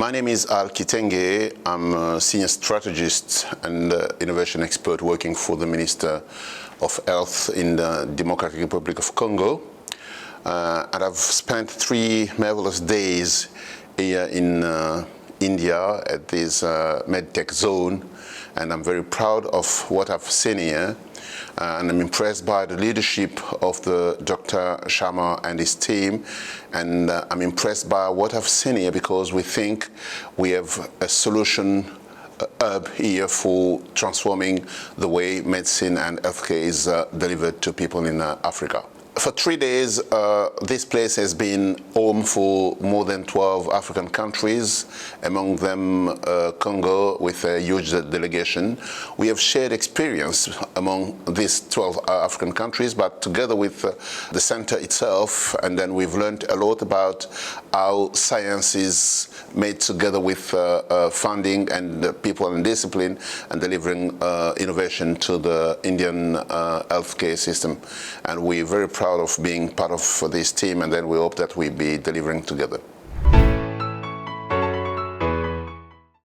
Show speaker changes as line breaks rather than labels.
My name is Kitenge. I'm a senior strategist and innovation expert working for the Minister of Health in the Democratic Republic of Congo. And I've spent 3 marvelous days here in India at this medtech zone, and I'm very proud of what I've seen here. And I'm impressed by the leadership of the Dr. Sharma and his team, and I'm impressed by what I've seen here because we think we have a solution hub here for transforming the way medicine and healthcare is delivered to people in Africa. For 3 days, this place has been home for more than 12 African countries, among them Congo with a huge delegation. We have shared experience among these 12 African countries, but together with the center itself, and then we've learned a lot about how science is made together with funding and people and discipline and delivering innovation to the Indian healthcare system. And we're very proud of being part of this team, and then we hope that we'll be delivering together.